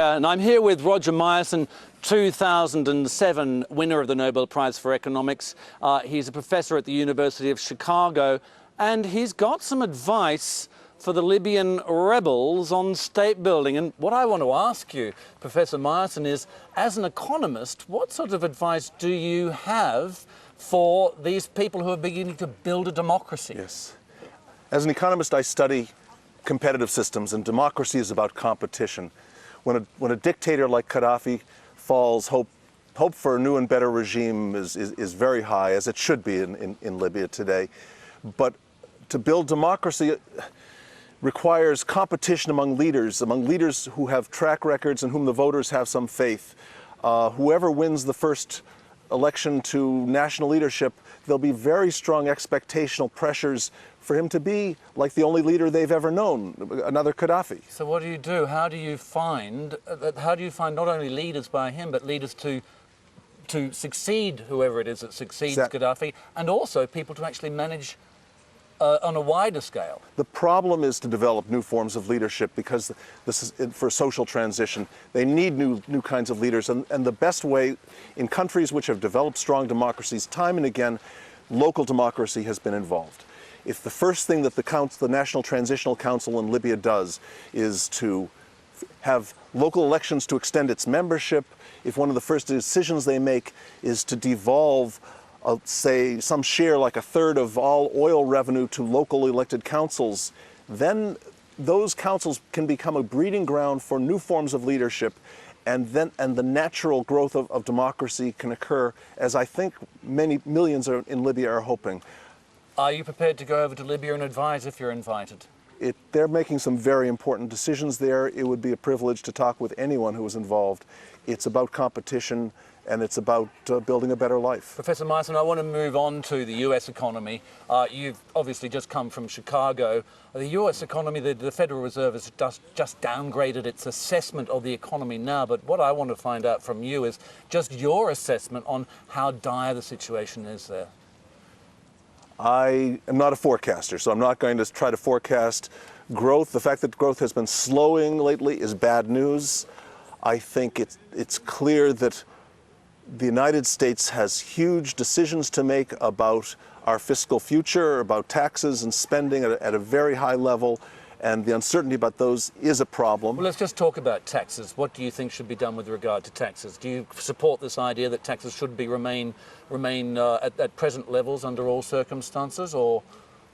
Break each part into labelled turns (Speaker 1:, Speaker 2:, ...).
Speaker 1: And I'm here with Roger Myerson, 2007 winner of the Nobel Prize for Economics. He's a professor at the University of Chicago, and he's got some advice for the Libyan rebels on state building. And what I want to ask you, Professor Myerson, is, as an economist, what sort of advice do you have for these people who are beginning to build a democracy?
Speaker 2: Yes. As an economist, I study competitive systems, and democracy is about competition. When a dictator like Gaddafi falls, hope for a new and better regime is very high, as it should be in Libya today. But to build democracy requires competition among leaders who have track records and whom the voters have some faith. Whoever wins the first election to national leadership, there'll be very strong expectational pressures for him to be like the only leader they've ever known, another Gaddafi.
Speaker 1: So what do you do? How do you find not only leaders by him, but leaders to succeed whoever it is that succeeds Gaddafi, and also people to actually manage on a wider scale?
Speaker 2: The problem is to develop new forms of leadership, because this is for social transition. They need new kinds of leaders, and the best way in countries which have developed strong democracies, time and again, local democracy has been involved. If the first thing that the National Transitional Council in Libya does is to have local elections to extend its membership, if one of the first decisions they make is to devolve say some share, like a third of all oil revenue, to local elected councils, then those councils can become a breeding ground for new forms of leadership, and the natural growth of democracy can occur, as I think many millions in Libya are hoping.
Speaker 1: Are you prepared to go over to Libya and advise if you're invited?
Speaker 2: They're making some very important decisions there. It would be a privilege to talk with anyone who is involved. It's about competition, and it's about building a better life.
Speaker 1: Professor Myerson, I want to move on to the US economy. You've obviously just come from Chicago. The US economy, the Federal Reserve has just downgraded its assessment of the economy now, but what I want to find out from you is just your assessment on how dire the situation is there.
Speaker 2: I am not a forecaster, so I'm not going to try to forecast growth. The fact that growth has been slowing lately is bad news. I think it's clear that the United States has huge decisions to make about our fiscal future, about taxes and spending at a very high level, and the uncertainty about those is a problem.
Speaker 1: Well, let's just talk about taxes. What do you think should be done with regard to taxes? Do you support this idea that taxes should remain at present levels under all circumstances, or?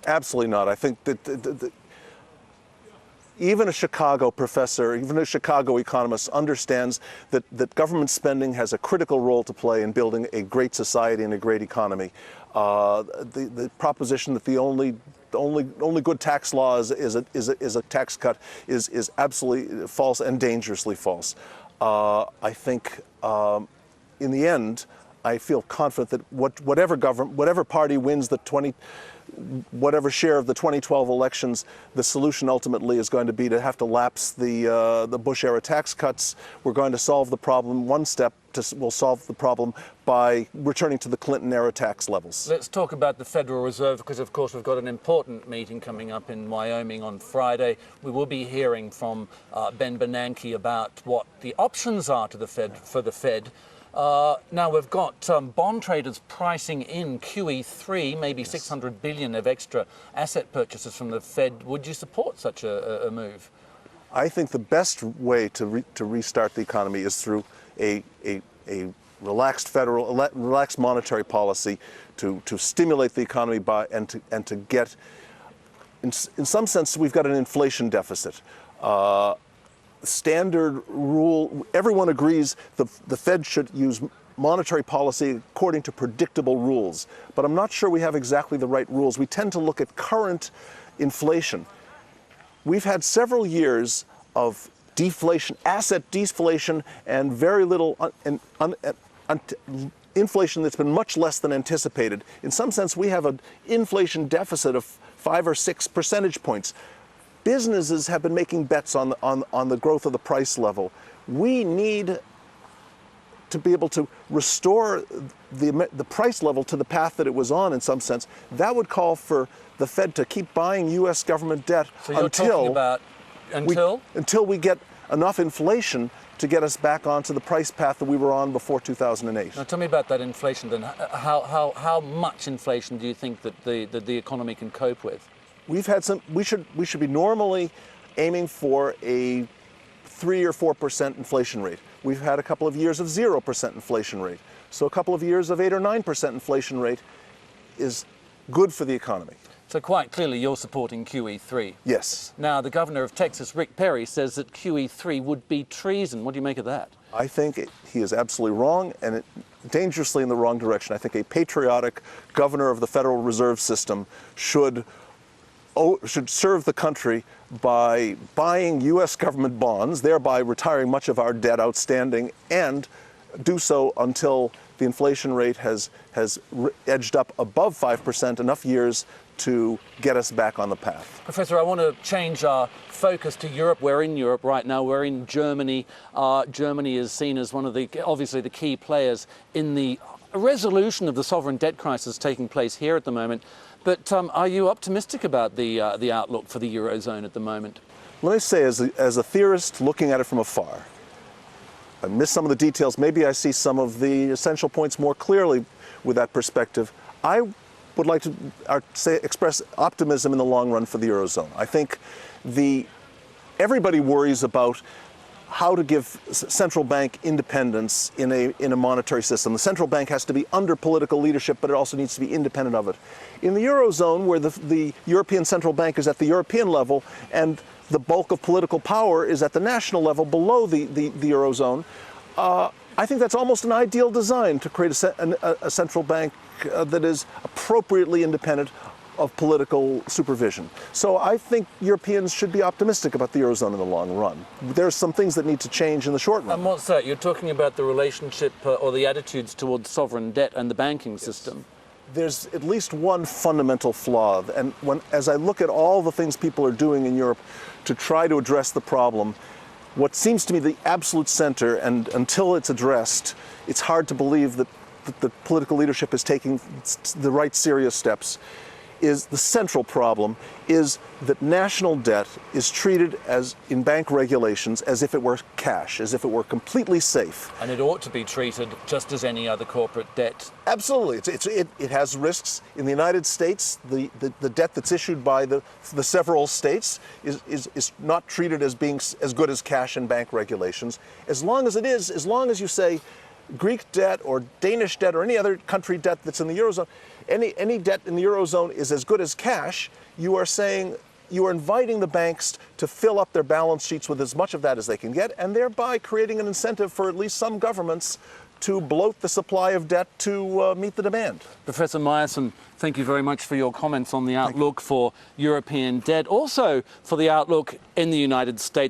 Speaker 2: Absolutely not. I think that even a Chicago professor, even a Chicago economist understands that government spending has a critical role to play in building a great society and a great economy. The proposition that the only good tax law is a tax cut is absolutely false and dangerously false. I think in the end, I feel confident that whatever party wins whatever share of the 2012 elections, the solution ultimately is going to be to have to lapse the Bush-era tax cuts. We're going to solve the problem. One step will solve the problem by returning to the Clinton-era tax levels.
Speaker 1: Let's talk about the Federal Reserve, because, of course, we've got an important meeting coming up in Wyoming on Friday. We will be hearing from Ben Bernanke about what the options are for the Fed. Now we've got bond traders pricing in QE3, maybe yes, 600 billion of extra asset purchases from the Fed. Would you support such a move?
Speaker 2: I think the best way to restart the economy is through a relaxed relaxed monetary policy to stimulate the economy and to get, in some sense, we've got an inflation deficit. Standard rule, everyone agrees the Fed should use monetary policy according to predictable rules, but I'm not sure we have exactly the right rules. We tend to look at current inflation. We've had several years of deflation, asset deflation, and very little inflation that's been much less than anticipated. In some sense, we have an inflation deficit of 5 or 6 percentage points. Businesses have been making bets on the growth of the price level. We need to be able to restore the price level to the path that it was on, in some sense. That would call for the Fed to keep buying U.S. government debt
Speaker 1: until we get
Speaker 2: enough inflation to get us back onto the price path that we were on before 2008.
Speaker 1: Now tell me about that inflation then. How much inflation do you think that the economy can cope with?
Speaker 2: We've had some. We should be normally aiming for a 3 or 4% inflation rate. We've had a couple of years of 0% inflation rate. So a couple of years of 8 or 9% inflation rate is good for the economy.
Speaker 1: So quite clearly you're supporting QE3.
Speaker 2: Yes.
Speaker 1: Now the governor of Texas, Rick Perry, says that QE3 would be treason. What do you make of that?
Speaker 2: I think he is absolutely wrong, and dangerously in the wrong direction. I think a patriotic governor of the Federal Reserve System should serve the country by buying U.S. government bonds, thereby retiring much of our debt outstanding, and do so until the inflation rate has edged up above 5%, enough years to get us back on the path.
Speaker 1: Professor, I want to change our focus to Europe. We're in Europe right now. We're in Germany. Germany is seen as one of obviously the key players in the resolution of the sovereign debt crisis taking place here at the moment. But are you optimistic about the outlook for the Eurozone at the moment?
Speaker 2: Let me say, as a theorist looking at it from afar, I miss some of the details. Maybe I see some of the essential points more clearly with that perspective. I would like to express optimism in the long run for the Eurozone. I think everybody worries about how to give central bank independence in a monetary system. The central bank has to be under political leadership, but it also needs to be independent of it. In the Eurozone, where the European Central Bank is at the European level and the bulk of political power is at the national level below the Eurozone, I think that's almost an ideal design to create a central bank that is appropriately independent of political supervision. So I think Europeans should be optimistic about the Eurozone in the long run. There's some things that need to change in the short run.
Speaker 1: And what's that? You're talking about the relationship or the attitudes towards sovereign debt and the banking system.
Speaker 2: There's at least one fundamental flaw, and as I look at all the things people are doing in Europe to try to address the problem, what seems to me the absolute center, and until it's addressed, it's hard to believe that the political leadership is taking the right serious steps, is the central problem is that national debt is treated as, in bank regulations, as if it were cash, as if it were completely safe.
Speaker 1: And it ought to be treated just as any other corporate debt.
Speaker 2: Absolutely. It has risks. In the United States, the debt that's issued by the several states is not treated as being as good as cash in bank regulations. As long as you say Greek debt or Danish debt or any other country debt that's in the Eurozone, any debt in the Eurozone is as good as cash, you are inviting the banks to fill up their balance sheets with as much of that as they can get, and thereby creating an incentive for at least some governments to bloat the supply of debt to meet the demand.
Speaker 1: Professor Myerson, thank you very much for your comments on the outlook for European debt, also for the outlook in the United States.